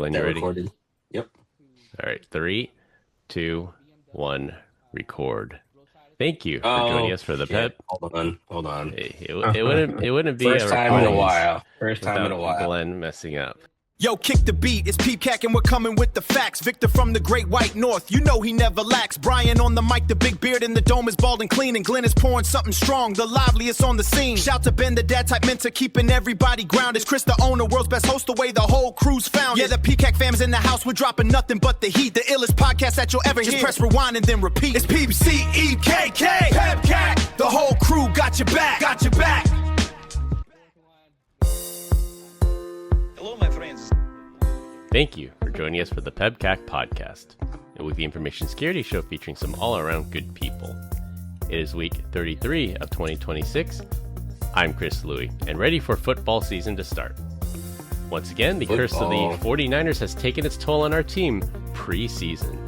Glenn, you ready? Recorded. Yep. All right, 3, 2, 1, record. Thank you for joining us for the PEB. Hold on. It wouldn't be First time in a while. Glenn messing up. Yo, kick the beat, it's PEBCAK and we're coming with the facts. Victor from the great white north, you know he never lacks. Brian on the mic, the big beard in the dome is bald and clean. And Glenn is pouring something strong, the liveliest on the scene. Shout to Ben, the dad type mentor, keeping everybody grounded. Chris, the owner, world's best host, the way the whole crew's found. Yeah, the PEBCAK fam's in the house, we're dropping nothing but the heat. The illest podcast that you'll ever hear. Just press rewind and then repeat. It's PEBCAK, PEBCAK. The whole crew got your back, got your back. Hello, my friends. Thank you for joining us for the PEBCAK Podcast, a weekly information security show featuring some all-around good people. It is week 33 of 2026. I'm Chris Louie, and ready for football season to start. Once again, the curse of the 49ers has taken its toll on our team pre-season.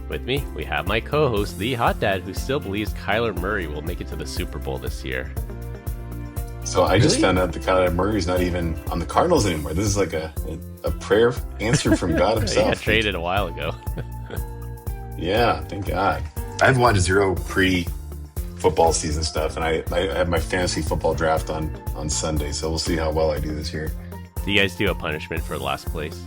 With me, we have my co-host, the Hot Dad, who still believes Kyler Murray will make it to the Super Bowl this year. So I just found out that Kyler Murray's not even on the Cardinals anymore. This is like a prayer answered from God himself. Yeah, traded a while ago. Yeah, thank God. I've watched zero pre-football season stuff, and I have my fantasy football draft on Sunday, so we'll see how well I do this year. Do you guys do a punishment for last place?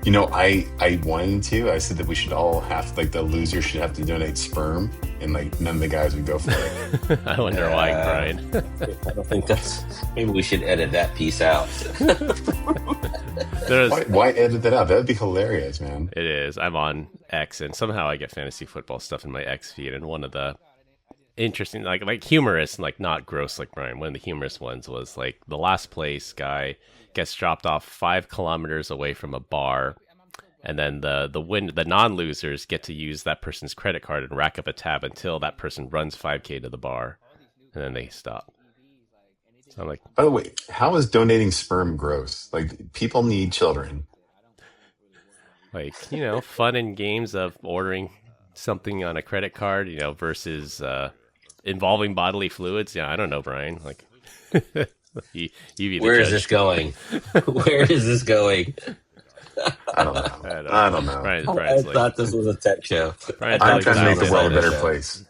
You know, I wanted to. I said that we should all have, like, the loser should have to donate sperm, and, like, none of the guys would go for it. I wonder why, Brian. I don't think that's... Maybe we should edit that piece out. Why edit that out? That would be hilarious, man. It is. I'm on X, and somehow I get fantasy football stuff in my X feed, and one of the interesting, like humorous, like not gross like Brian, one of the humorous ones was, like, the last place guy gets dropped off 5 kilometers away from a bar, and then the non-losers get to use that person's credit card and rack up a tab until that person runs 5K to the bar, and then they stop. So I'm like, by the way, how is donating sperm gross? Like, people need children. Like, fun and games of ordering something on a credit card, versus involving bodily fluids. Yeah, I don't know, Brian. Like, Where is this going? Where is this going? I don't know. I don't know. I thought this was a tech show. I'm trying to make the world a better place.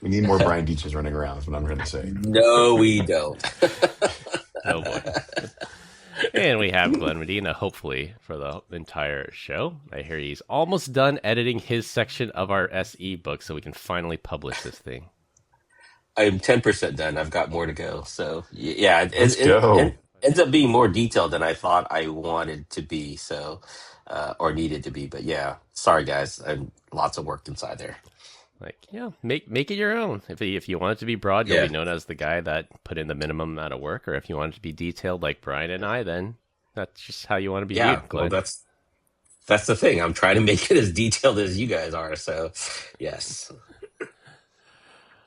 We need more Brian Deeches running around, is what I'm trying to say. No, we don't. Oh, boy. And we have Glenn Medina, hopefully, for the entire show. I hear he's almost done editing his section of our SE book so we can finally publish this thing. I'm 10% done. I've got more to go. So, yeah, Let's go. It ends up being more detailed than I thought I wanted to be, so or needed to be. But, yeah, sorry, guys. Lots of work inside there. Like, make it your own. If you want it to be broad, you'll be known as the guy that put in the minimum amount of work. Or if you want it to be detailed like Brian and I, then that's just how you want to be viewed, Glenn. Well, that's the thing. I'm trying to make it as detailed as you guys are. So, yes.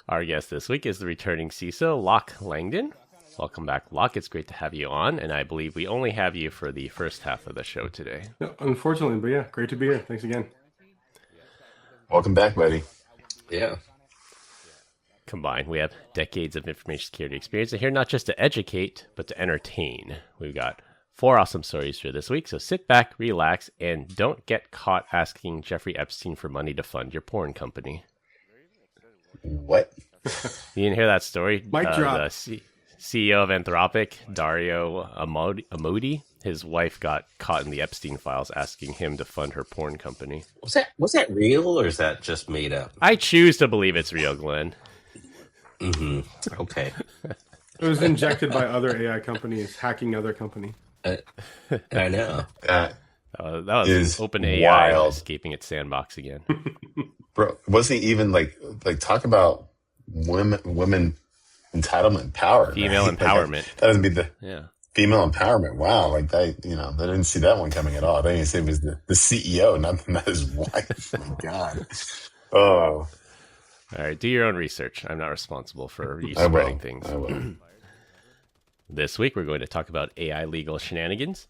Our guest this week is the returning CISO, Locke Langdon. Welcome back, Locke. It's great to have you on, and I believe we only have you for the first half of the show today. No, unfortunately, but yeah, great to be here. Thanks again. Welcome back, buddy. Yeah. Combined, we have decades of information security experience, and here not just to educate, but to entertain. We've got 4 awesome stories for this week, so sit back, relax, and don't get caught asking Jeffrey Epstein for money to fund your porn company. What? You didn't hear that story? Mic drop. The CEO of Anthropic, Dario Amodi, his wife got caught in the Epstein files asking him to fund her porn company. Was that real, or is that just made up? I choose to believe it's real, Glenn. Mm-hmm. Okay. It was injected by other AI companies, hacking other company. I know. That was OpenAI wild. escaping its sandbox again. Bro, wasn't even like talk about women entitlement power. Female empowerment. That doesn't be the female empowerment. Wow, like that, I didn't see that one coming at all. They didn't say it was the CEO, not his wife. My God. Oh. All right, do your own research. I'm not responsible for you spreading things. I will. This week, we're going to talk about AI legal shenanigans.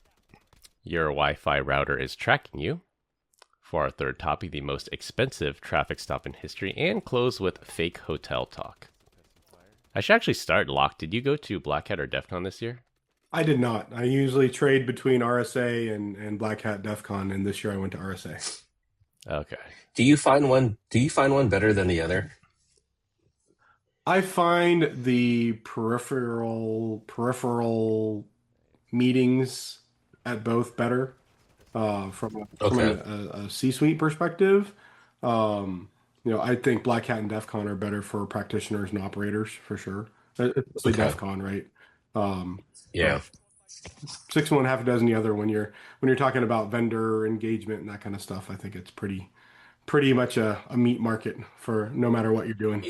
Your Wi-Fi router is tracking you. For our third topic, the most expensive traffic stop in history, and close with fake hotel talk. I should actually start, Locke. Did you go to Black Hat or DEF CON this year? I did not. I usually trade between RSA and Black Hat DEF CON, and this year I went to RSA. Okay. Do you find one better than the other? I find the peripheral meetings at both better from a C-suite perspective. I think Black Hat and DEF CON are better for practitioners and operators for sure. It's like DEF CON, right? Yeah. 6 one, half a dozen the other. When you're talking about vendor engagement and that kind of stuff, I think it's pretty much a meat market for no matter what you're doing.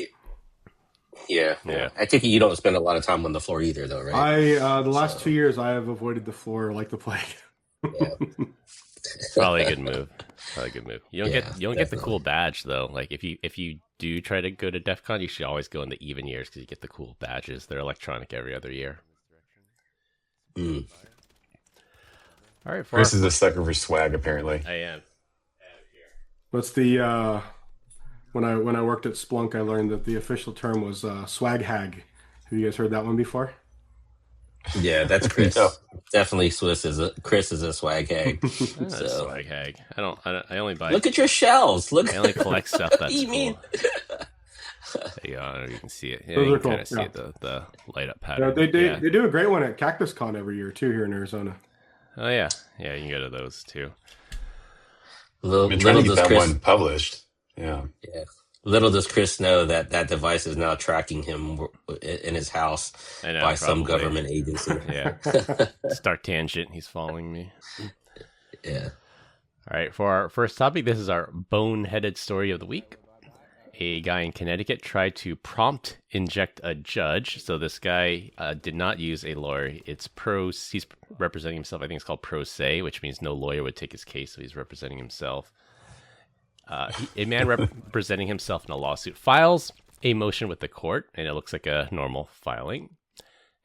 Yeah. I think you don't spend a lot of time on the floor either, though, right? The last 2 years I have avoided the floor like the plague. Yeah. Probably a good move. You don't get the cool badge though. Like if you do try to go to DEF CON, you should always go in the even years because you get the cool badges. They're electronic every other year. Mm. All right, Chris is a sucker for swag, apparently. I am. What's the when I worked at Splunk, I learned that the official term was swag hag. Have you guys heard that one before? Yeah, that's Chris. No. Definitely Chris is a swag hag. Swag hag. I only buy. Look at your shells. I only collect stuff that's you cool. mean? There you go. You can see it. Yeah, Those you are can kind of cool. see it, the light up pattern. They do a great one at Cactus Con every year too here in Arizona. Oh yeah, you can go to those too. I've been trying to get that one published. Yeah. Little does Chris know that device is now tracking him in his house by some government agency. Yeah. Start tangent. He's following me. Yeah. All right. For our first topic, this is our boneheaded story of the week. A guy in Connecticut tried to prompt inject a judge. So this guy did not use a lawyer. He's representing himself. I think it's called pro se, which means no lawyer would take his case. So he's representing himself. A man representing himself in a lawsuit files a motion with the court, and it looks like a normal filing,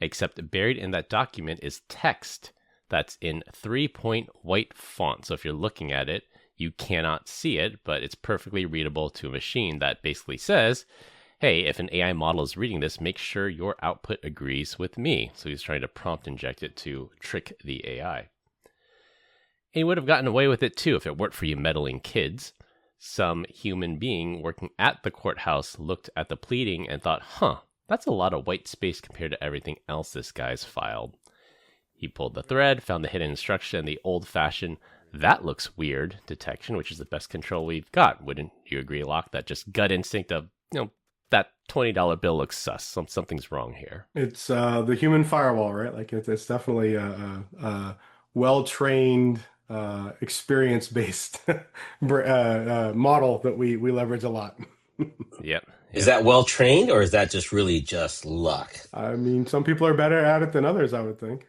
except buried in that document is text that's in 3-point white font. So if you're looking at it, you cannot see it, but it's perfectly readable to a machine that basically says, hey, if an AI model is reading this, make sure your output agrees with me. So he's trying to prompt inject it to trick the AI. And he would have gotten away with it too if it weren't for you meddling kids. Some human being working at the courthouse looked at the pleading and thought, that's a lot of white space compared to everything else this guy's filed. He pulled the thread, found the hidden instruction, and the old-fashioned, that looks weird detection, which is the best control we've got. Wouldn't you agree, Locke? That just gut instinct of, that $20 bill looks sus. Something's wrong here. It's the human firewall, right? Like it's definitely a well-trained, experience-based model that we leverage a lot. Yep. Is that well trained, or is that just really just luck? I mean, some people are better at it than others, I would think.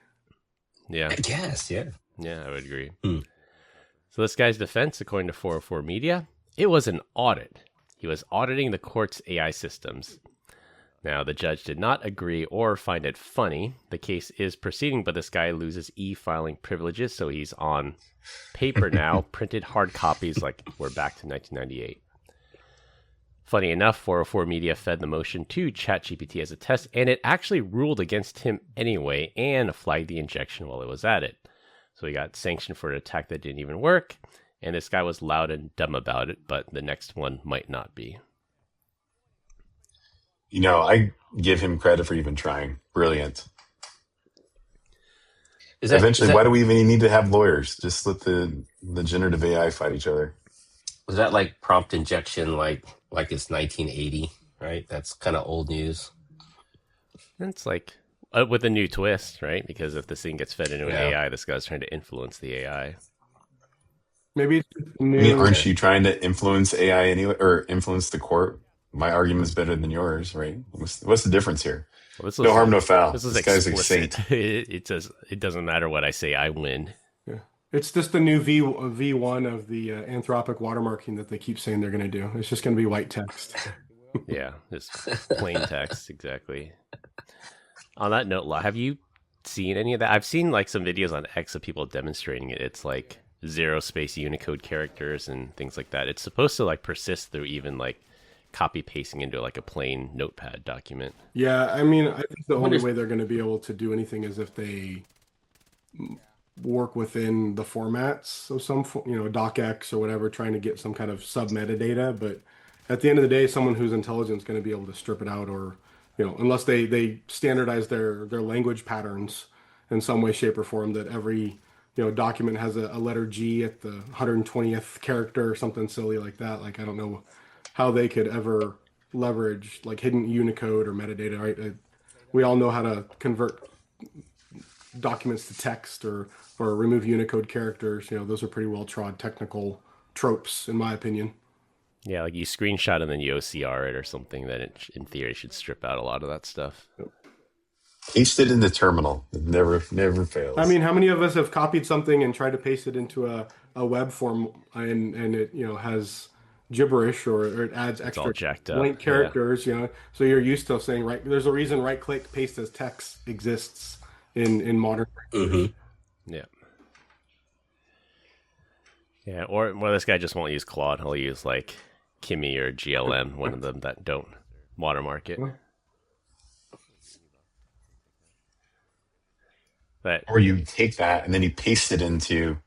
Yeah. I guess, yeah. Yeah, I would agree. So this guy's defense, according to 404 Media, it was an audit. He was auditing the court's AI systems. Now, the judge did not agree or find it funny. The case is proceeding, but this guy loses e-filing privileges, so he's on paper now, printed hard copies like we're back to 1998. Funny enough, 404 Media fed the motion to ChatGPT as a test, and it actually ruled against him anyway and flagged the injection while it was at it. So he got sanctioned for an attack that didn't even work, and this guy was loud and dumb about it, but the next one might not be. I give him credit for even trying. Brilliant. Why do we even need to have lawyers? Just let the generative AI fight each other. Was that like prompt injection, like it's 1980, right? That's kind of old news. It's like with a new twist, right? Because if this thing gets fed into an AI, this guy's trying to influence the AI. Maybe aren't you trying to influence AI anyway, or influence the court? My argument is better than yours, right? What's the difference here? Well, no harm, no foul. This guy's explicit. a saint. It says it doesn't matter what I say, I win. Yeah. It's just the new V1 of the Anthropic watermarking that they keep saying they're going to do. It's just going to be white text. Yeah, just plain text, exactly. On that note, have you seen any of that? I've seen like some videos on X of people demonstrating it. It's like 0 space Unicode characters and things like that. It's supposed to like persist through even like copy pasting into like a plain notepad document. Yeah, I mean, I think the only way they're going to be able to do anything is if they work within the formats of some, docx or whatever, trying to get some kind of sub metadata. But at the end of the day, someone who's intelligent is going to be able to strip it out, or, unless they standardize their language patterns in some way, shape, or form, that every, document has a letter G at the 120th character or something silly like that. Like, I don't know how they could ever leverage like hidden Unicode or metadata, right? We all know how to convert documents to text or remove Unicode characters. Those are pretty well trod technical tropes, in my opinion. Yeah, like you screenshot and then you OCR it or something, then it, in theory, should strip out a lot of that stuff. Yep. Paste it in the terminal. It never fails. I mean, how many of us have copied something and tried to paste it into a web form and it, has gibberish or it adds extra blank characters, so you're used to saying, right, there's a reason right click paste as text exists in modern. Mm-hmm. Yeah, or this guy just won't use Claude. He'll use like Kimi or GLM, one of them that don't watermark it. But, or you take that and then you paste it into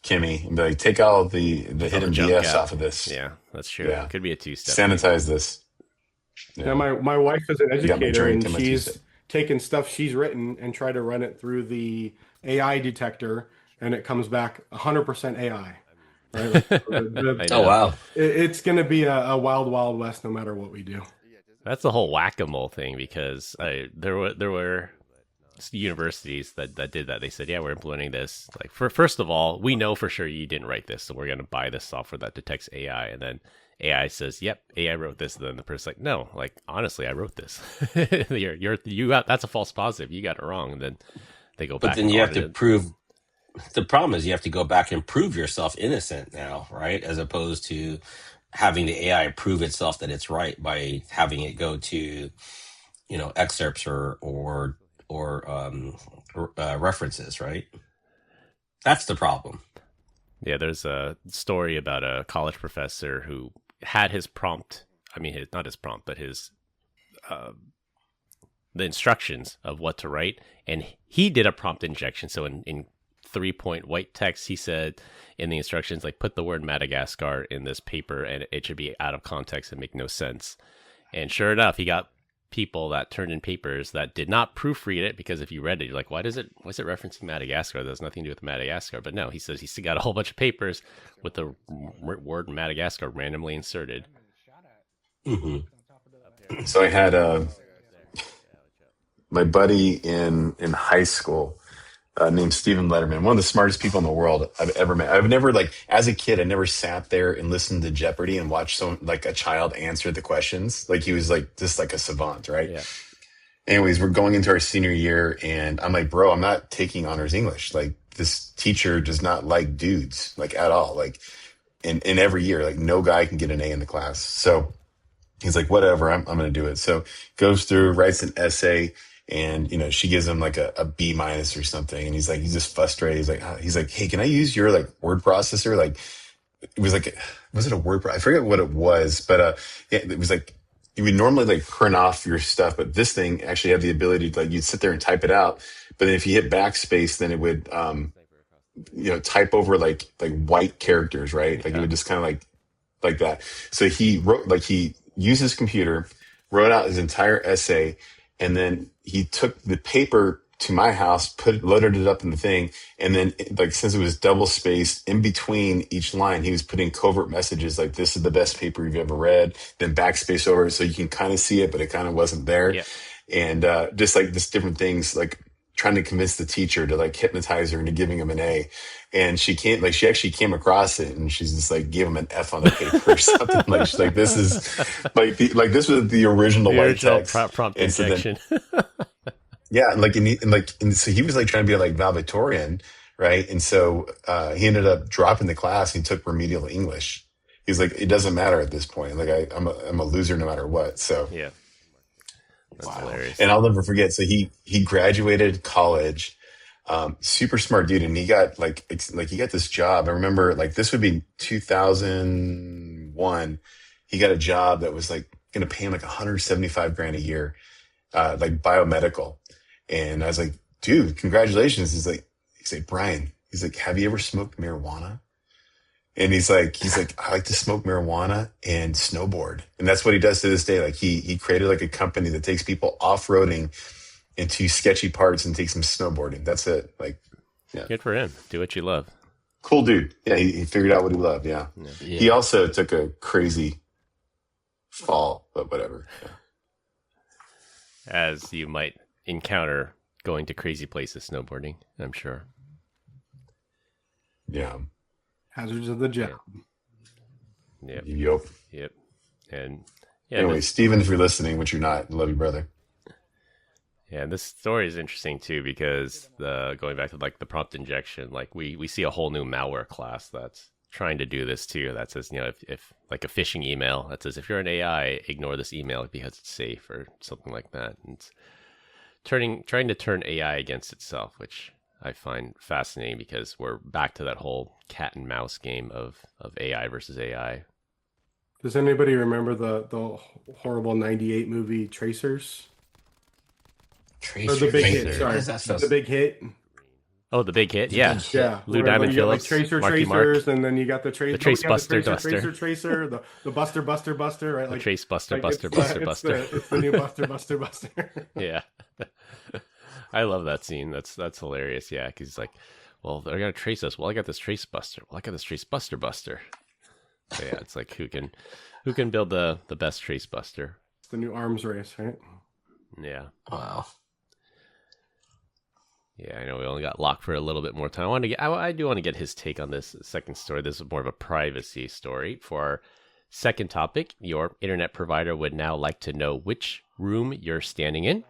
Kimi and be like, take all the hidden BS off of this. Yeah, that's true. Yeah. It could be a two-step. Sanitize this. Yeah, my wife is an educator and she's taken stuff she's written and tried to run it through the AI detector, and it comes back 100% AI. Right? Oh, wow. It's going to be a wild, wild west no matter what we do. That's the whole whack-a-mole thing, because there were universities that did that. They said, yeah, we're implementing this. Like, first of all, we know for sure you didn't write this, so we're going to buy this software that detects AI. And then AI says, yep, AI wrote this. And then the person's like, no, like, honestly, I wrote this. That's a false positive. You got it wrong. And then they go back. But then you have to prove. The problem is you have to go back and prove yourself innocent now, right? As opposed to having the AI prove itself that it's right by having it go to, excerpts or references, right? That's the problem. Yeah, there's a story about a college professor who had his prompt. I mean, not his prompt, but his the instructions of what to write, and he did a prompt injection. So in 3-point white text, he said in the instructions, like, put the word Madagascar in this paper, and it should be out of context and make no sense. And sure enough, he got people that turned in papers that did not proofread it, because if you read it, you're like, why is it referencing Madagascar? There's nothing to do with Madagascar. But no, he says he's got a whole bunch of papers with the word Madagascar randomly inserted. Mm-hmm. So I had my buddy in high school named Stephen Letterman, one of the smartest people in the world I've ever met. I've never, as a kid, I never sat there and listened to Jeopardy and watched a child answer the questions. Like, he was just like a savant, right? Yeah. Anyways, we're going into our senior year, and I'm like, bro, I'm not taking honors English. Like, this teacher does not like dudes, at all. In every year, no guy can get an A in the class. So he's like, whatever, I'm going to do it. So goes through, writes an essay. And, she gives him a B- or something. And he's just frustrated. He's like, hey, can I use your word processor? It was was it a word? I forget what it was, but, yeah, it was you would normally print off your stuff, but this thing actually had the ability to you'd sit there and type it out. But then if you hit backspace, then it would, type over white characters, right? It would just kind of like that. So he wrote, he used his computer, wrote out his entire essay, and then he took the paper to my house, loaded it up in the thing, and then since it was double spaced in between each line, he was putting covert messages like, this is the best paper you've ever read, then backspace over so you can kind of see it, but it kind of wasn't there. Yeah. And just just different things, trying to convince the teacher to hypnotize her into giving him an A. And she actually came across it, and she's just gave him an F on the paper or something. She's like, this is this was the original white text prompt injection. Yeah. And so he was trying to be valedictorian. Right. And so he ended up dropping the class. And he took remedial English. He's like, it doesn't matter at this point. I'm a loser no matter what. So yeah. That's hilarious. And I'll never forget. So he graduated college, super smart dude. And he got he got this job. I remember this would be 2001. He got a job that was going to pay him $175,000 a year, biomedical. And I was like, dude, congratulations. like, Brian, he's like, have you ever smoked marijuana? And he's like, I like to smoke marijuana and snowboard. And that's what he does to this day. Like he created like a company that takes people off-roading into sketchy parts and takes them snowboarding. That's it. Like, yeah. Good for him. Do what you love. Cool dude. Yeah. He figured out what he loved. Yeah. He also took a crazy fall, but whatever. Yeah. As you might encounter going to crazy places snowboarding, I'm sure. Yeah. Hazards of the job. Yep. Yep. And anyway, Steven, if you're listening, which you're not, love you, brother. Yeah, and this story is interesting too because going back to like the prompt injection, like we see a whole new malware class that's trying to do this too. That says, if like a phishing email that says if you're an AI, ignore this email because it's safe or something like that. And it's trying to turn AI against itself, which I find fascinating because we're back to that whole cat and mouse game of AI versus AI. Does anybody remember the horrible '98 movie Tracers? Tracers. Or the Big Hit. Sorry, the Big Hit. Oh, the Big Hit, yeah. Lou Where Diamond you got, Phillips, like Marky Tracers, Mark. and then you got the The Trace Buster, Tracer, the Buster, right? The Like Trace Buster, like Buster, it's Buster, Buster. It's the new Buster. Yeah. I love that scene. That's hilarious. Yeah, because he's like, well, they're gonna trace us. Well, I got this Trace Buster. Well, I got this Trace Buster. So yeah, it's like who can build the best Trace Buster? It's the new arms race, right? Yeah. Wow. Yeah, I know we only got Locke for a little bit more time. I do want to get his take on this second story. This is more of a privacy story. For our second topic, your internet provider would now like to know which room you're standing in.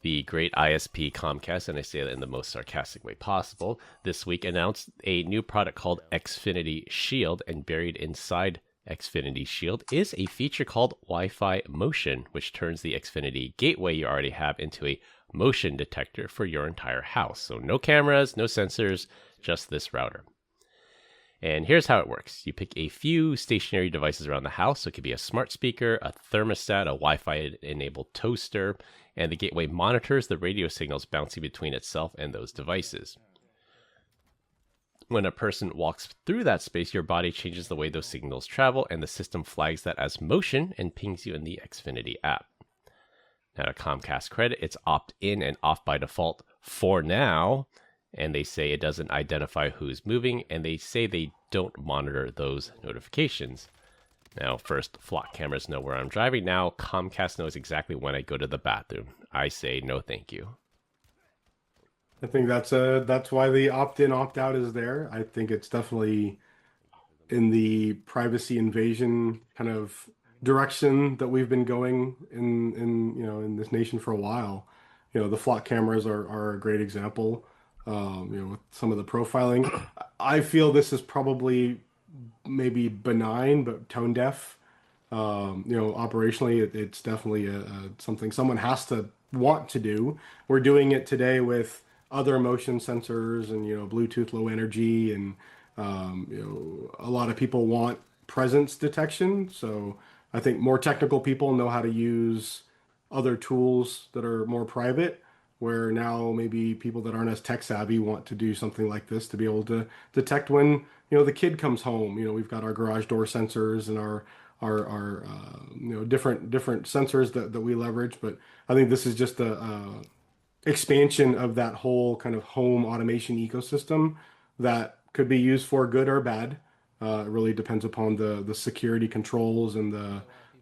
The great ISP Comcast, and I say that in the most sarcastic way possible, this week announced a new product called Xfinity Shield, and buried inside Xfinity Shield is a feature called Wi-Fi Motion, which turns the Xfinity gateway you already have into a motion detector for your entire house. So no cameras, no sensors, just this router. And here's how it works. You pick a few stationary devices around the house. So it could be a smart speaker, a thermostat, a Wi-Fi enabled toaster, and the gateway monitors the radio signals bouncing between itself and those devices. When a person walks through that space, your body changes the way those signals travel, and the system flags that as motion and pings you in the Xfinity app. Now, to Comcast credit, it's opt-in and off by default for now, and they say it doesn't identify who's moving, and they say they don't monitor those notifications. Now, first, flock cameras know where I'm driving. Now, Comcast knows exactly when I go to the bathroom. I say no thank you. I think that's why the opt-in, opt-out is there. I think it's definitely in the privacy invasion kind of direction that we've been going in this nation for a while. The flock cameras are a great example. With some of the profiling, I feel this is probably maybe benign but tone deaf. Operationally, it's definitely something someone has to want to do. We're doing it today with other motion sensors and Bluetooth low energy, and a lot of people want presence detection. So I think more technical people know how to use other tools that are more private, where now maybe people that aren't as tech savvy want to do something like this to be able to detect when the kid comes home. We've got our garage door sensors and our different sensors that we leverage, but I think this is just a expansion of that whole kind of home automation ecosystem that could be used for good or bad. It really depends upon the security controls and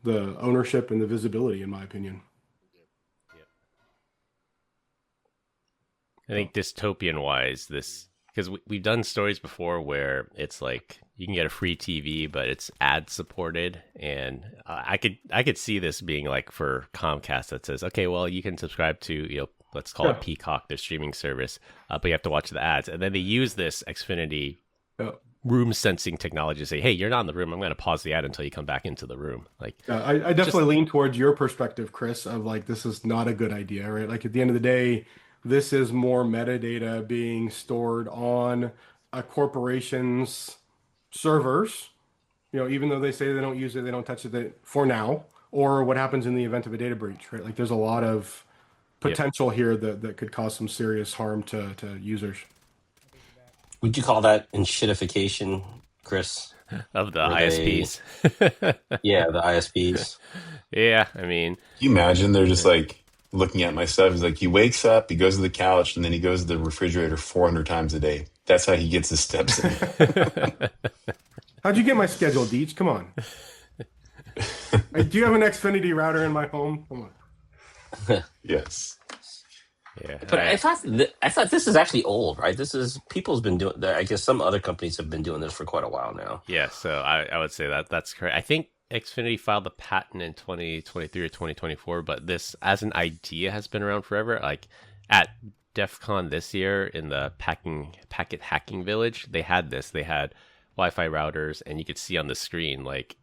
the ownership and the visibility, in my opinion. I think dystopian wise, because we've done stories before where it's like you can get a free TV, but it's ad supported, and I could see this being like for Comcast that says, okay, well, you can subscribe to let's call it PEBCAK, their streaming service, but you have to watch the ads, and then they use this Xfinity room sensing technology to say, hey, you're not in the room, I'm going to pause the ad until you come back into the room. Like, I definitely lean towards your perspective, Chris, of like, this is not a good idea, right? Like, at the end of the day, this is more metadata being stored on a corporation's servers, even though they say they don't use it, they don't touch it for now, or what happens in the event of a data breach, right? Like, there's a lot of potential here that could cause some serious harm to users. Would you call that enshittification, Chris? Of the Were they, ISPs. yeah, the ISPs. Yeah, I mean, Can you imagine they're just like looking at my stuff? He's like, he wakes up, he goes to the couch, and then he goes to the refrigerator 400 times a day. That's how he gets his steps in. How'd you get my schedule, Deej? Come on. Do you have an Xfinity router in my home? Come on. Yes. yeah. But I thought this is actually old, right? This is people's been doing. I guess some other companies have been doing this for quite a while now. Yeah, so I would say that's correct. I think Xfinity filed the patent in 2023 or 2024, but this as an idea has been around forever. Like at DEF CON this year in the packet hacking village, they had this. They had Wi-Fi routers, and you could see on the screen, like,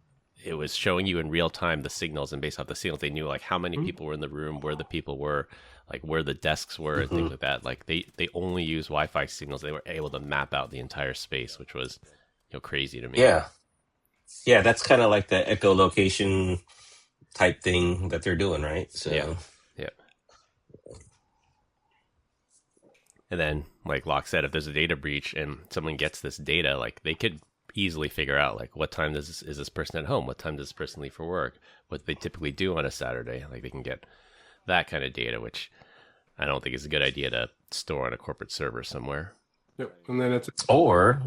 it was showing you in real time the signals, and based off the signals, they knew like how many people were in the room, where the people were, like where the desks were, and things like that. Like they only use Wi-Fi signals. They were able to map out the entire space, which was crazy to me. Yeah, that's kind of like the echolocation type thing that they're doing, right? So Yeah. And then, like Locke said, if there's a data breach and someone gets this data, like they could easily figure out like what time is this person at home, what time does this person leave for work, what they typically do on a Saturday. Like they can get that kind of data, which I don't think is a good idea to store on a corporate server somewhere. Yep. And then or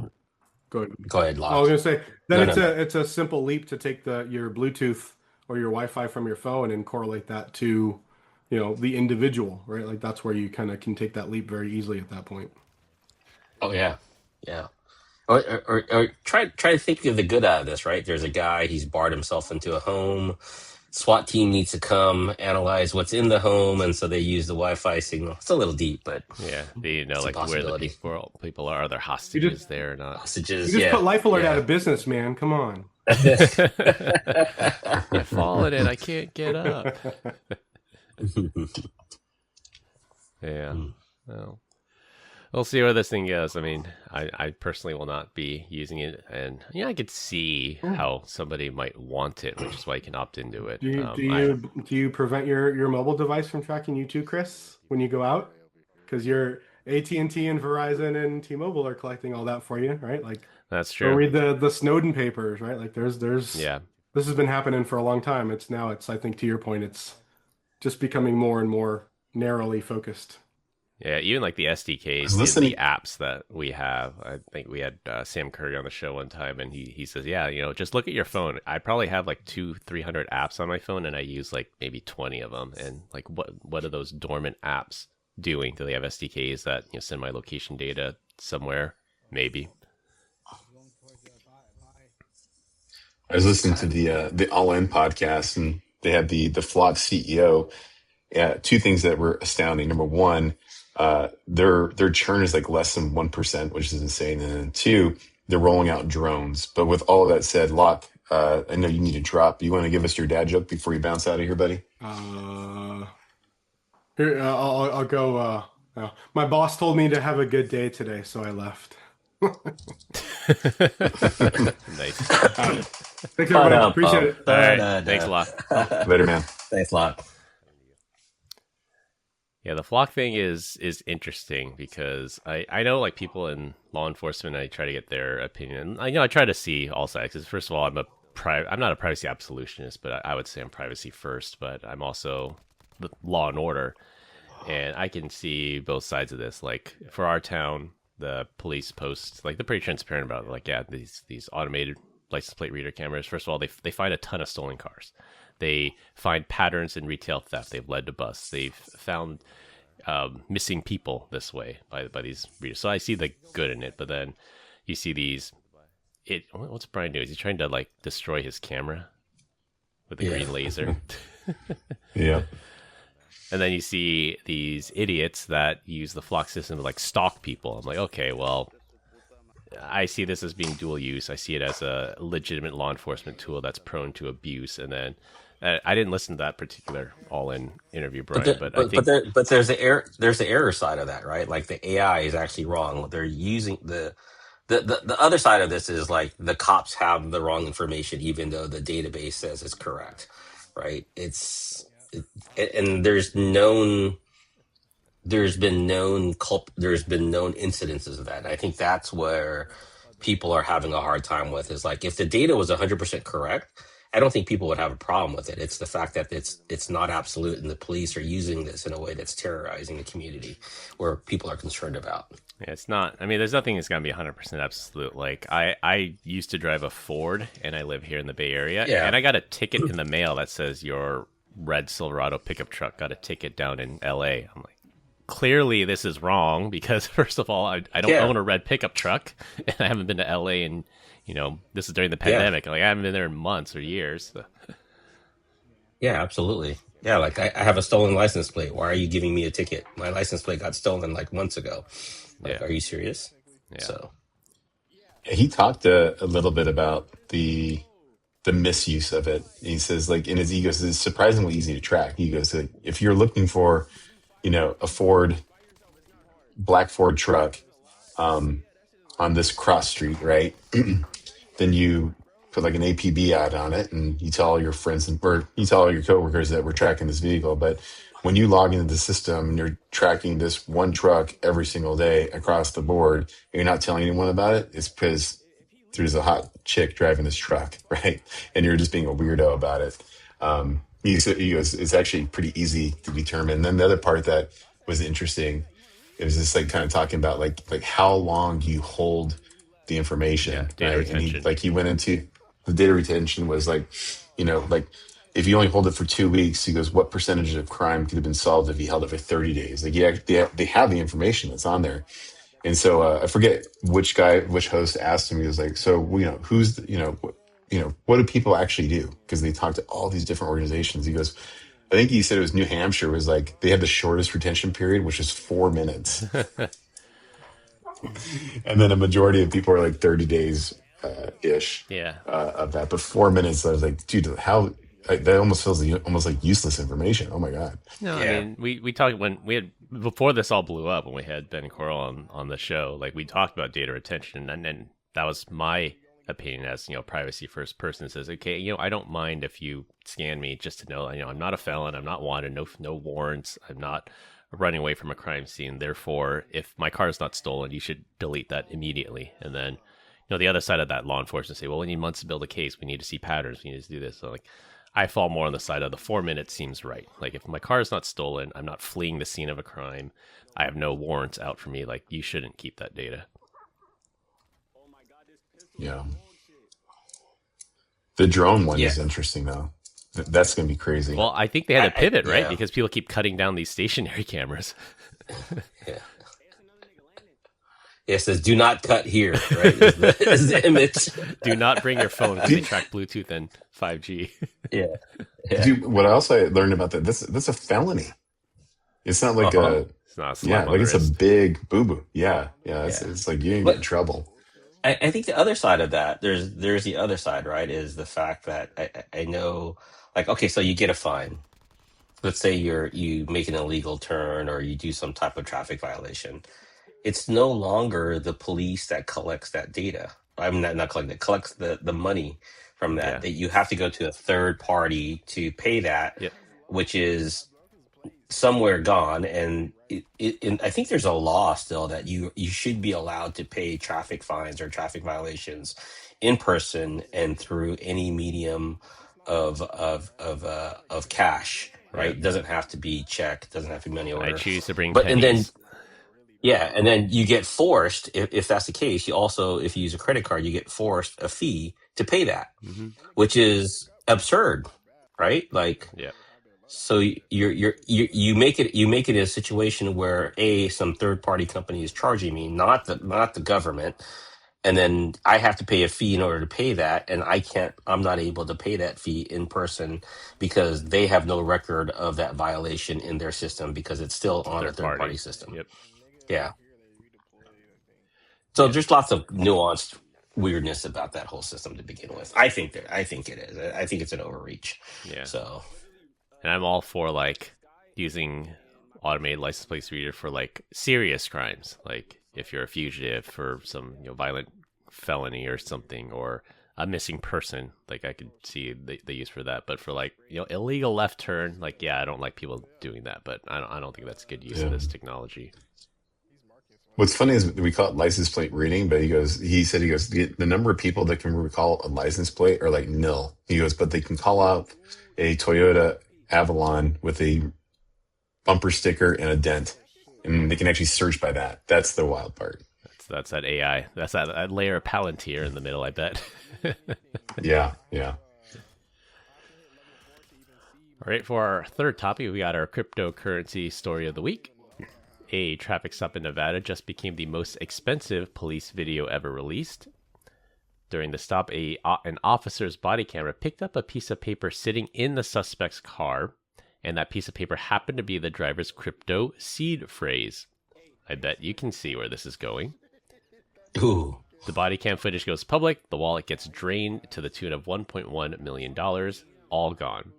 go ahead, Locke. I was gonna say then No. it's a simple leap to take your Bluetooth or your Wi-Fi from your phone and correlate that to the individual, right? Like that's where you kind of can take that leap very easily at that point. Oh yeah. Or try to think of the good out of this, right? There's a guy, he's barred himself into a home. SWAT team needs to come analyze what's in the home, and so they use the Wi-Fi signal. It's a little deep, but Yeah, like where the people are there hostages there or not. hostages. You just put Life Alert out of business, man. Come on. I've fallen and I can't get up. Yeah. Well, we'll see where this thing goes. I mean, I personally will not be using it, and I could see how somebody might want it, which is why you can opt into it. Do you prevent your mobile device from tracking you too, Chris, when you go out? Because your AT&T and Verizon and T-Mobile are collecting all that for you, right? Like that's true. Or read the Snowden papers, right? Like there's yeah. This has been happening for a long time. It's I think to your point, it's just becoming more and more narrowly focused. Yeah, even like the SDKs, the apps that we have. I think we had Sam Curry on the show one time, and he says, yeah, just look at your phone. I probably have like 200-300 apps on my phone, and I use like maybe 20 of them. And like, what are those dormant apps doing? Do they have SDKs that send my location data somewhere? Maybe. I was listening to the All In podcast, and they had the flawed CEO. Two things that were astounding. Number one, their churn is like less than 1%, which is insane. And then two, they're rolling out drones. But with all of that said, Locke, I know you need to drop. You want to give us your dad joke before you bounce out of here, buddy? Here, I'll go. My boss told me to have a good day today, so I left. Nice. Thanks, everybody. Appreciate it. All right. Thanks a lot. Later, man. Thanks a lot. Yeah, the flock thing is interesting because I know like people in law enforcement, I try to get their opinion. I try to see all sides because first of all, I'm not a privacy absolutionist, but I would say I'm privacy first. But I'm also the law and order, and I can see both sides of this. Like for our town, the police post like they're pretty transparent about it. Like these automated license plate reader cameras. First of all, they find a ton of stolen cars. They find patterns in retail theft. They've led to busts. They've found missing people this way by these readers. So I see the good in it, but then you see what's Brian doing? Is he trying to like destroy his camera with a green laser? Yeah. And then you see these idiots that use the flock system to like stalk people. I'm like, okay, well, I see this as being dual use. I see it as a legitimate law enforcement tool that's prone to abuse. And then I didn't listen to that particular all-in interview, Brian, but I think there's the error side of that, right? Like the AI is actually wrong. They're using the other side of this is like the cops have the wrong information, even though the database says it's correct, right? And there's known there's been known incidences of that. And I think that's where people are having a hard time with, is like, if the data was 100% correct, I don't think people would have a problem with it. It's the fact that it's not absolute, and the police are using this in a way that's terrorizing the community, where people are concerned about. Yeah, it's not. I mean, there's nothing that's going to be 100% absolute. Like, I used to drive a Ford, and I live here in the Bay Area, and I got a ticket in the mail that says your red Silverado pickup truck got a ticket down in L.A. I'm like, clearly this is wrong, because first of all, I don't own a red pickup truck, and I haven't been to L.A. and this is during the pandemic. Like, I haven't been there in months or years. So. Yeah, absolutely. Yeah, like I have a stolen license plate. Why are you giving me a ticket? My license plate got stolen like months ago. Like, are you serious? Yeah. So he talked a little bit about the misuse of it. He says, like, in his ego, it's surprisingly easy to track. He goes, if you're looking for, a black Ford truck on this cross street, right? Then you put like an APB ad on it, and you tell all your friends or you tell all your coworkers that we're tracking this vehicle. But when you log into the system and you're tracking this one truck every single day across the board, and you're not telling anyone about it, it's because there's a hot chick driving this truck, right? And you're just being a weirdo about it. He goes, it's actually pretty easy to determine. And then the other part that was interesting, it was just like kind of talking about like how long you hold the information, data right? retention. And he went into the data retention was like, like if you only hold it for 2 weeks, he goes, what percentage of crime could have been solved if you held it for 30 days? Like, they have the information that's on there. And so I forget which host asked him. He was like, so, who's, what do people actually do? Because they talk to all these different organizations. He goes, I think he said it was New Hampshire was like, they had the shortest retention period, which is 4 minutes. And then a majority of people are like 30 days ish of that. But 4 minutes, I was like, dude, how that almost feels almost like useless information. Oh my God. No, I mean, we talked when we had, before this all blew up, when we had Ben Coral on the show, like, we talked about data retention, and then that was my opinion as, privacy first person. Says, okay, I don't mind if you scan me just to know, I'm not a felon, I'm not wanted, no warrants, I'm not running away from a crime scene. Therefore, if my car is not stolen, you should delete that immediately. And then, the other side of that, law enforcement say, well, we need months to build a case. We need to see patterns. We need to do this. So, like, I fall more on the side of the 4 minutes seems right. Like, if my car is not stolen, I'm not fleeing the scene of a crime, I have no warrants out for me, like, you shouldn't keep that data. Yeah. The drone one is interesting, though. That's going to be crazy. Well, I think they had to pivot, right? Because people keep cutting down these stationary cameras. It says, do not cut here, right? Is the image. Do not bring your phone, because they track Bluetooth and 5G. Yeah. Dude, what else I learned about that, that's a felony. It's not like it's not a slap on like the it's wrist. a big boo-boo. It's like you didn't get in trouble. I think the other side of that, there's the other side, right? Is the fact that I know, like, okay, so you get a fine. Let's say you make an illegal turn, or you do some type of traffic violation. It's no longer the police that collects that data. I'm not collecting it, collects the money from that. That you have to go to a third party to pay that, which is somewhere gone. And I think there's a law still that you should be allowed to pay traffic fines or traffic violations in person and through any medium of cash. Right? It doesn't have to be check. It doesn't have to be money order. I choose to bring pennies. And then you get forced, if that's the case, you also, if you use a credit card, you get forced a fee to pay that, which is absurd, right? Like, so you make it a situation where some third party company is charging me, not the government, and then I have to pay a fee in order to pay that, and I'm not able to pay that fee in person because they have no record of that violation in their system because it's still on a third party system. Yeah. So there's lots of nuanced weirdness about that whole system to begin with. I think it is. I think it's an overreach. Yeah. So, and I'm all for, like, using automated license plate reader for, like, serious crimes, like if you're a fugitive for some violent felony or something, or a missing person, like I could see the use for that. But for like, illegal left turn, like, yeah, I don't like people doing that, but I don't think that's good use of this technology. What's funny is we call it license plate reading, but he said the number of people that can recall a license plate are like nil. He goes, but they can call out a Toyota Avalon with a bumper sticker and a dent, and they can actually search by that. That's the wild part. That's that AI. That's that layer of Palantir in the middle, I bet. Yeah. All right, for our third topic, we got our cryptocurrency story of the week. A traffic stop in Nevada just became the most expensive police video ever released. During the stop, an officer's body camera picked up a piece of paper sitting in the suspect's car, and that piece of paper happened to be the driver's crypto seed phrase. I bet you can see where this is going. Ooh. The body cam footage goes public. The wallet gets drained to the tune of $1.1 million, all gone.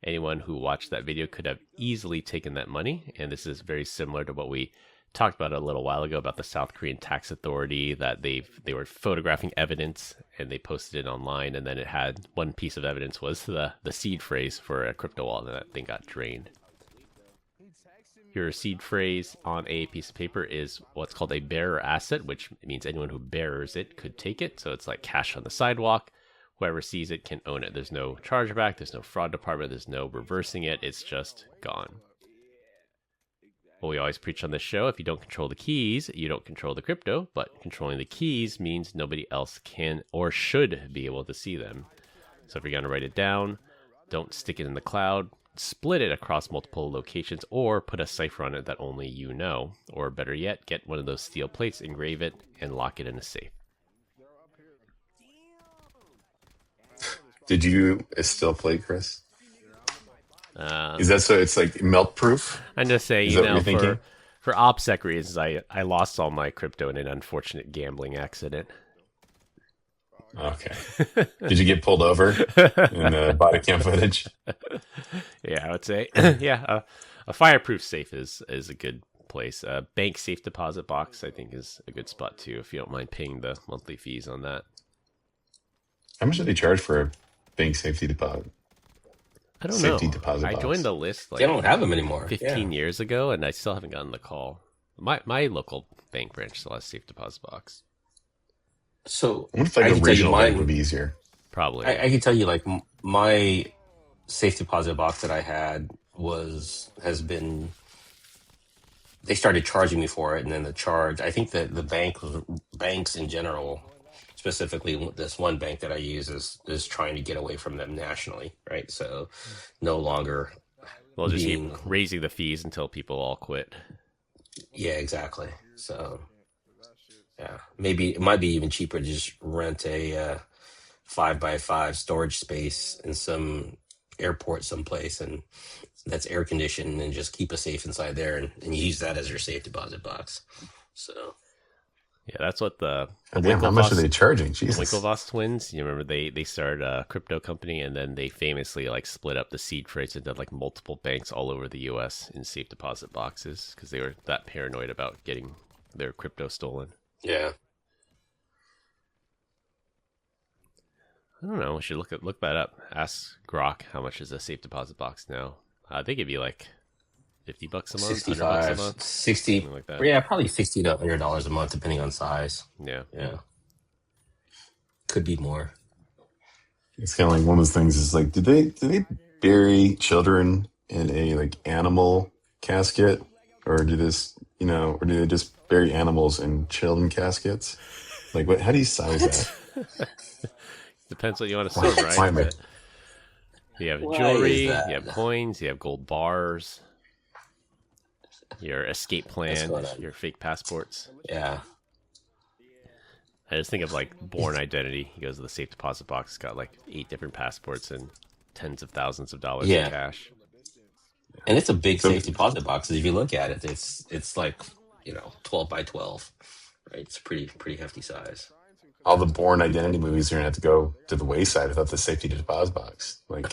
Anyone who watched that video could have easily taken that money, and this is very similar to what we talked about a little while ago about the South Korean tax authority, that they were photographing evidence and they posted it online, and then it had one piece of evidence was the seed phrase for a crypto wallet, and that thing got drained. Your seed phrase on a piece of paper is what's called a bearer asset, which means anyone who bears it could take it. So it's like cash on the sidewalk. Whoever sees it can own it. There's no chargeback. There's no fraud department. There's no reversing it. It's just gone. Well, we always preach on this show, if you don't control the keys, you don't control the crypto. But controlling the keys means nobody else can or should be able to see them. So if you're going to write it down, don't stick it in the cloud. Split it across multiple locations, or put a cipher on it that only you know. Or better yet, get one of those steel plates, engrave it, and lock it in a safe. Did you a steel plate, Chris? Is that so? It's like melt proof. I'm just saying, for OPSEC reasons, I lost all my crypto in an unfortunate gambling accident. Okay. Did you get pulled over in the body cam footage? Yeah, I would say. Yeah, a fireproof safe is a good place. A bank safe deposit box, I think, is a good spot too, if you don't mind paying the monthly fees on that. How much do they charge for a bank safety deposit? I don't Safety know. deposit I box. joined the list They don't have them anymore. 15 years ago, and I still haven't gotten the call. My local bank branch still has safe deposit box. So I wonder if like a regional bank would be easier. Probably. I can tell you, like, my safe deposit box that I had has been. They started charging me for it, and then the charge. I think that the banks in general, specifically this one bank that I use, is trying to get away from them nationally, right? So no longer. They'll just keep raising the fees until people all quit. Yeah, exactly. So. Yeah, maybe it might be even cheaper to just rent a 5x5 storage space in some airport someplace, and that's air conditioned, and just keep a safe inside there, and use that as your safe deposit box. So, yeah, that's what the how much are they charging? Jesus. The Winklevoss twins. You remember they started a crypto company, and then they famously like split up the seed phrase into like multiple banks all over the U.S. in safe deposit boxes because they were that paranoid about getting their crypto stolen. Yeah. I don't know. We should look that up. Ask Grok how much is a safe deposit box now. They give you like $50 a month, $100 a month, 60, something like that. Yeah, probably $60 to $100 a month, depending on size. Yeah. Could be more. It's kind of like one of those things. Is like, did they bury children in a like animal casket, or do they just bury animals in children caskets? Like, what? How do you size that? Depends what you want to say, right? But you have jewelry, you have coins, you have gold bars, your escape plan, your fake passports. Yeah. I just think of like Born Identity. He goes to the safe deposit box. It's got like 8 different passports and tens of thousands of dollars in cash. And it's a big safe deposit box. If you look at it, it's like 12 by 12, right? It's a pretty hefty size. All the Born Identity movies are gonna have to go to the wayside without the safety deposit box. Like,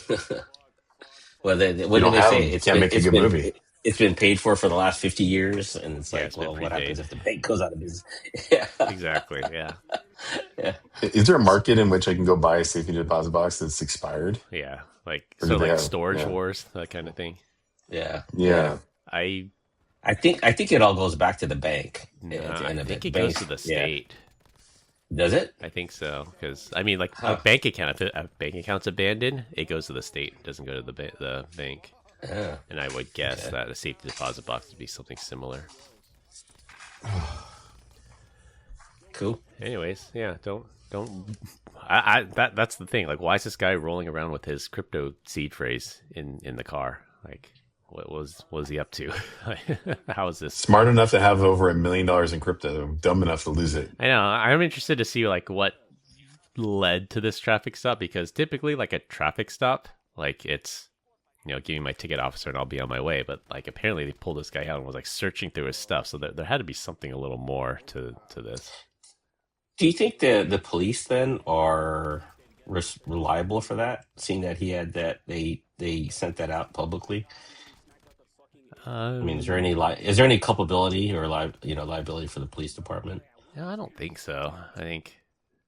well, what do they say? It's can't make a good movie. It's been paid for the last 50 years, and it's like, well, what happens if the bank goes out of business? Yeah, exactly. Yeah. Yeah. Is there a market in which I can go buy a safety deposit box that's expired? Yeah, like Or so, do they like have- storage yeah. wars, that kind of thing. Yeah. Yeah. I think it all goes back to the bank no, at the end I of think it. it Bank, goes to the yeah. state. Does it? I think so, because I mean, like Huh. a bank account, if a bank account's abandoned, it goes to the state. It doesn't go to the bank. Yeah. And I would guess that a safety deposit box would be something similar. Cool. Anyways, yeah, don't. That's the thing. Like, why is this guy rolling around with his crypto seed phrase in the car? Like, what was he up to? How is this? Smart enough to have over $1 million in crypto, dumb enough to lose it. I know. I'm interested to see like what led to this traffic stop, because typically, like a traffic stop, like it's, give me my ticket, officer, and I'll be on my way. But like apparently they pulled this guy out and was like searching through his stuff, so there had to be something a little more to this. Do you think the police then are reliable for that, seeing that he had that they sent that out publicly? I mean, is there any culpability or liability for the police department? No, I don't think so. I think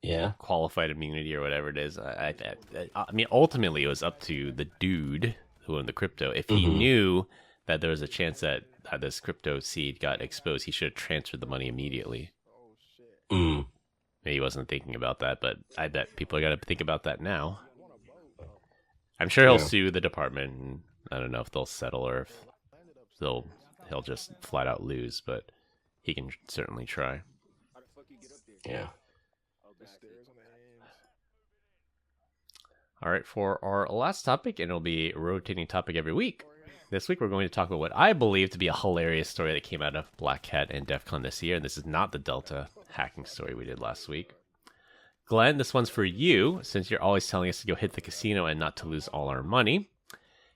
Yeah. qualified immunity or whatever it is. I mean, ultimately it was up to the dude who owned the crypto. If he knew that there was a chance that this crypto seed got exposed, he should have transferred the money immediately. Mm. Maybe he wasn't thinking about that, but I bet people are going to think about that now. I'm sure he'll sue the department, and I don't know if they'll settle or if he'll just flat out lose, but he can certainly try. Yeah. All right, for our last topic, and it'll be a rotating topic every week. This week, we're going to talk about what I believe to be a hilarious story that came out of Black Hat and DEF CON this year, and this is not the Delta hacking story we did last week. Glenn, this one's for you, since you're always telling us to go hit the casino and not to lose all our money.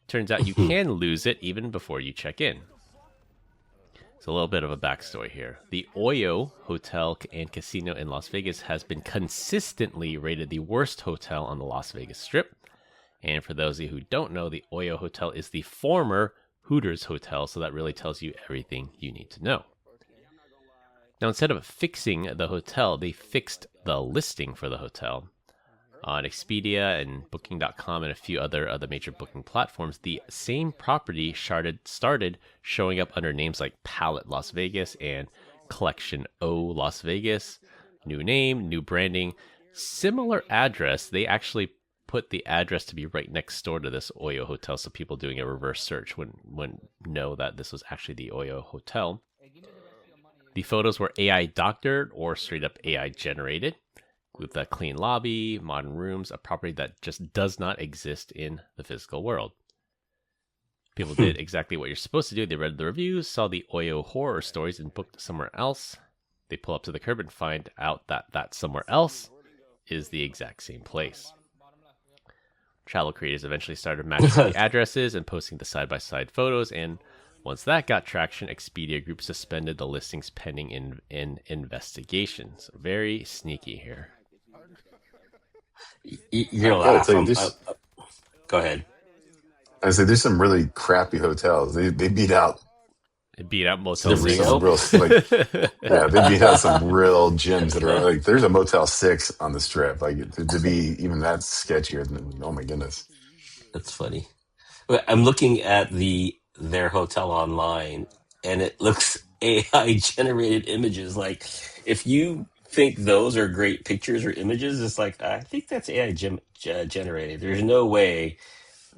Turns out you can lose it even before you check in. So a little bit of a backstory here. The Oyo Hotel and Casino in Las Vegas has been consistently rated the worst hotel on the Las Vegas Strip. And for those of you who don't know, the Oyo Hotel is the former Hooters Hotel, so that really tells you everything you need to know. Now, instead of fixing the hotel, they fixed the listing for the hotel. On Expedia and Booking.com and a few other major booking platforms, the same property started showing up under names like Palette Las Vegas and Collection O Las Vegas. New name, new branding, similar address. They actually put the address to be right next door to this Oyo Hotel, so people doing a reverse search wouldn't know that this was actually the Oyo Hotel. The photos were AI doctored or straight up AI generated, with a clean lobby, modern rooms, a property that just does not exist in the physical world. People did exactly what you're supposed to do. They read the reviews, saw the Oyo horror stories, and booked somewhere else. They pull up to the curb and find out that somewhere else is the exact same place. Travel creators eventually started matching the addresses and posting the side-by-side photos, and once that got traction, Expedia Group suspended the listings pending in investigations. Very sneaky here. You're gonna laugh. Go ahead. I say there's some really crappy hotels. They beat out It beat out Motel The 6. real? they beat out some real gyms that are like, there's a Motel 6 on the strip. Like to be even that sketchier, oh my goodness. That's funny. I'm looking at their hotel online, and it looks AI generated images. Like, if you think those are great pictures or images, it's like, I think that's AI generated. There's no way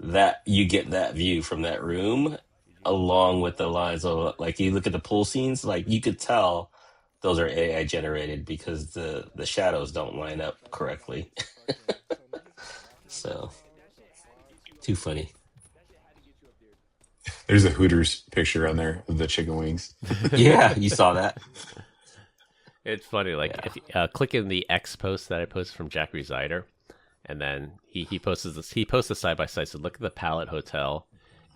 that you get that view from that room, along with the lines of, like, you look at the pool scenes, like, you could tell those are AI generated because the shadows don't line up correctly. So, too funny. There's a Hooters picture on there of the chicken wings. Yeah, you saw that. It's funny, like if you click in the X post that I posted from Jack Resider, and then he posts this. He posts a side by side. So look at the Palette Hotel,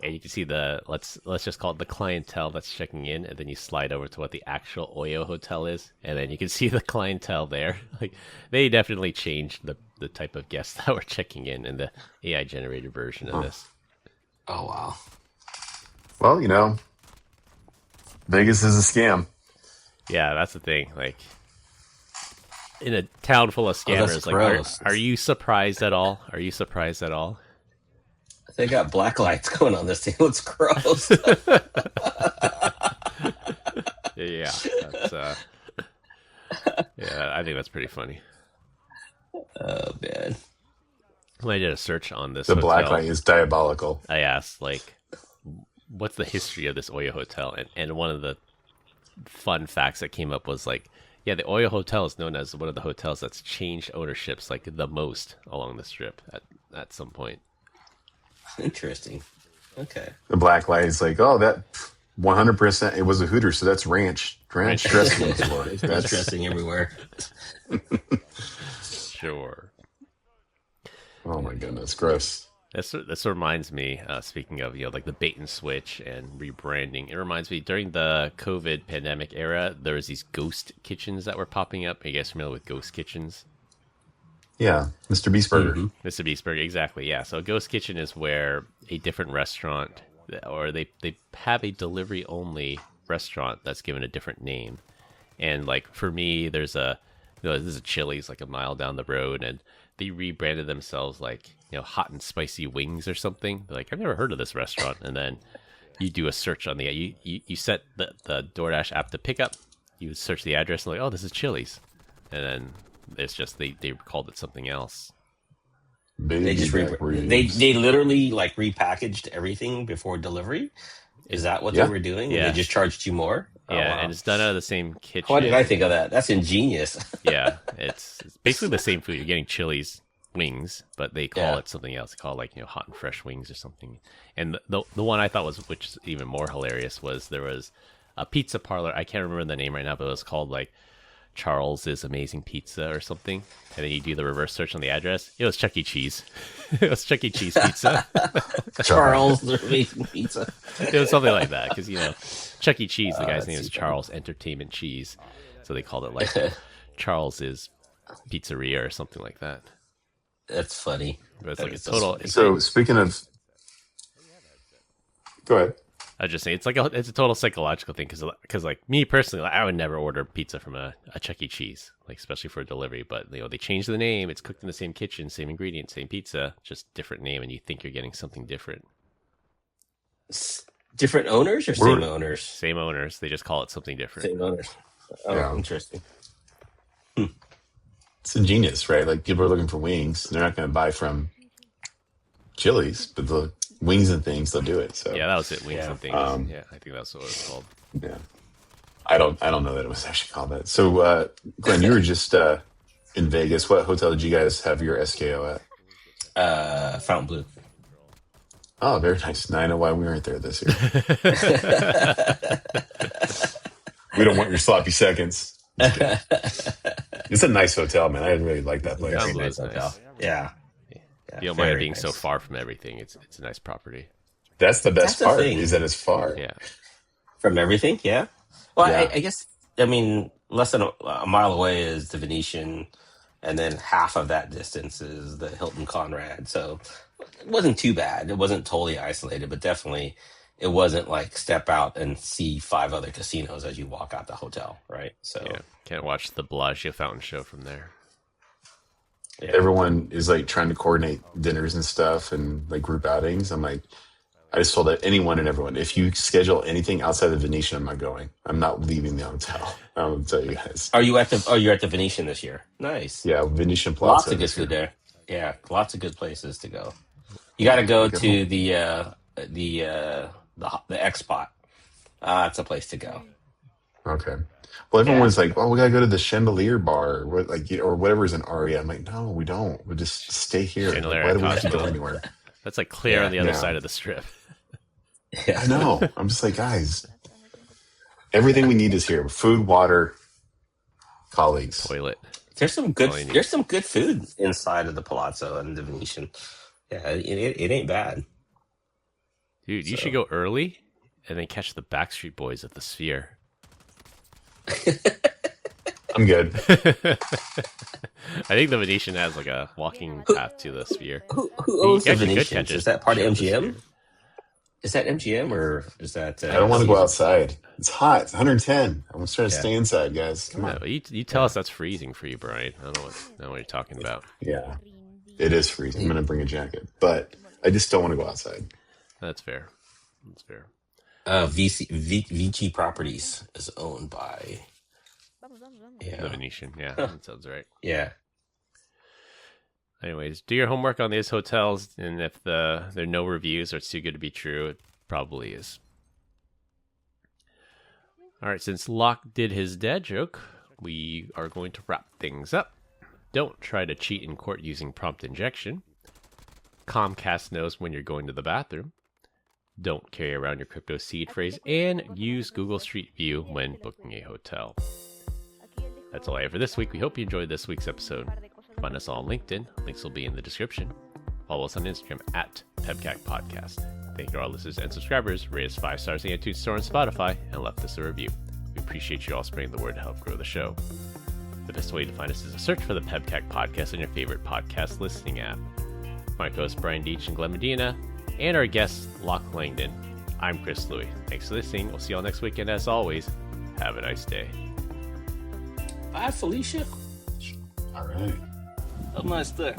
and you can see the let's just call it the clientele that's checking in, and then you slide over to what the actual Oyo Hotel is, and then you can see the clientele there. Like they definitely changed the type of guests that were checking in the AI generated version of this. Oh wow. Well, Vegas is a scam. Yeah, that's the thing. Like, in a town full of scammers. that's Like, gross. are you surprised at all? Are you surprised at all? They got black lights going on this thing. It looks gross. Yeah, that's yeah, I think that's pretty funny. Oh man. When I did a search on this The hotel, black light is diabolical. I asked, like, what's the history of this Oyo Hotel? And one of the fun facts that came up was, like, yeah, the Oyo Hotel is known as one of the hotels that's changed ownerships, like, the most along the strip at some point. Interesting. Okay. The black light is like, oh, that 100%. It was a Hooters, so that's ranch dressing on the floor. That's dressing everywhere. Sure. Oh my goodness, gross. This reminds me, speaking of, like the bait and switch and rebranding, it reminds me during the COVID pandemic era, there was these ghost kitchens that were popping up. Are you guys familiar with ghost kitchens? Yeah, Mr. Beast Burger. Mm-hmm. Mr. Beast Burger, exactly, yeah. So a ghost kitchen is where a different restaurant, or they have a delivery-only restaurant that's given a different name. And, like, for me, there's this is a Chili's, like, a mile down the road, and they rebranded themselves, like, hot and spicy wings or something. They're like, I've never heard of this restaurant. And then you do a search on you set the DoorDash app to pick up, you search the address, and like, oh, this is Chili's. And then it's just they called it something else. They just they literally like repackaged everything before delivery. Is that what they were doing? Yeah. They just charged you more? Yeah, Oh, wow. and it's done out of the same kitchen. Why did I think of that? That's ingenious. Yeah, it's basically the same food. You're getting Chili's wings, but they call it something else. They call it, like, hot and fresh wings or something. And the one I thought was, which is even more hilarious, was there was a pizza parlor. I can't remember the name right now, but it was called, like, Charles's Amazing Pizza or something. And then you do the reverse search on the address. It was Chuck E. Cheese. It was Chuck E. Cheese pizza. Charles the Amazing Pizza. It was something like that, because, Chuck E. Cheese, the guy's name is Charles Entertainment Cheese. So they called it, like, Charles's Pizzeria or something like that. That's funny. But it's like a total. So speaking of, go ahead. I was just saying, it's a total psychological thing, because like me personally, like, I would never order pizza from a Chuck E. Cheese, like, especially for a delivery. But they changed the name. It's cooked in the same kitchen, same ingredients, same pizza, just different name, and you think you're getting something different. Different owners or same owners? Same owners. They just call it something different. Same owners. Oh, Yeah. Interesting. It's ingenious, right? Like, people are looking for wings. They're not going to buy from Chili's, but the wings and things, they'll do it. So Yeah, that was it. Wings and things. Yeah, I think that's what it was called. yeah. I don't know that it was actually called that. So Glenn, you were just in Vegas. What hotel did you guys have your SKO at? Fountain Blue. Oh, very nice. Now I know why we weren't there this year. We don't want your sloppy seconds. It's a nice hotel, man. I really like that place. Fountain Blue is nice. Yeah. You don't mind it being so far from everything. It's a nice property. That's the best That's the part, thing. is that it's far. Yeah. From everything, yeah. Well, Yeah. I guess, less than a mile away is the Venetian, and then half of that distance is the Hilton Conrad. So it wasn't too bad. It wasn't totally isolated, but definitely it wasn't like step out and see 5 other casinos as you walk out the hotel, right? So Yeah. Can't watch the Bellagio fountain show from there. yeah. Everyone is like trying to coordinate dinners and stuff and like group outings. I'm like, I just told anyone and everyone, if you schedule anything outside the Venetian, I'm not going. I'm not leaving the hotel. I'll tell you guys. You're at the Venetian this year. Nice. Yeah, Venetian Plaza. Lots of good food there. Yeah, lots of good places to go. You got to go to the X Spot. It's a place to go. Okay. Well, everyone's like, "Oh, we gotta go to the Chandelier Bar, or whatever's in Aria." I'm like, "No, we don't. We just stay here. Chandelier Why do we have to Costco. go anywhere?" That's like clear on the other Yeah. side of the strip. Yeah. I know. I'm just like, guys, everything we need is here: food, water, colleagues. Toilet. There's some all you need. There's some good food inside of the Palazzo and the Venetian. Yeah, it ain't bad. Dude, you should go early and then catch the Backstreet Boys at the Sphere. I'm good. I think the Venetian has like a walking path to the Sphere. Who owns You the actually could Venetian? catch it. Is that part of Show the MGM? Sphere. Is that MGM or is that? I don't want to go outside. It's hot. It's 110. I'm just trying to stay inside, guys. Come on. You tell us that's freezing for you, Brian. I don't know what you're talking about. Yeah, it is freezing. I'm going to bring a jacket, but I just don't want to go outside. That's fair. That's fair. VG Properties is owned by The Venetian. Yeah, that sounds right. Yeah. Anyways, do your homework on these hotels, and if there are no reviews or it's too good to be true, it probably is. All right, since Locke did his dad joke, we are going to wrap things up. Don't try to cheat in court using prompt injection. Comcast knows when you're going to the bathroom. Don't carry around your crypto seed phrase, and use Google Street View when booking a hotel. That's all I have for this week. We hope you enjoyed this week's episode. Find us all on LinkedIn. Links will be in the description. Follow us on Instagram at PEBCAK Podcast. Thank you to our listeners and subscribers. Rate us 5 stars in the iTunes Store and Spotify, and left us a review. We appreciate you all spreading the word to help grow the show. The best way to find us is to search for the PEBCAK Podcast on your favorite podcast listening app. My co-hosts Brian Deitch and Glenn Medina, and our guest, Locke Langdon. I'm Chris Louie. Thanks for listening. We'll see you all next week, and as always, have a nice day. Bye, Felicia. All right. Have a nice day.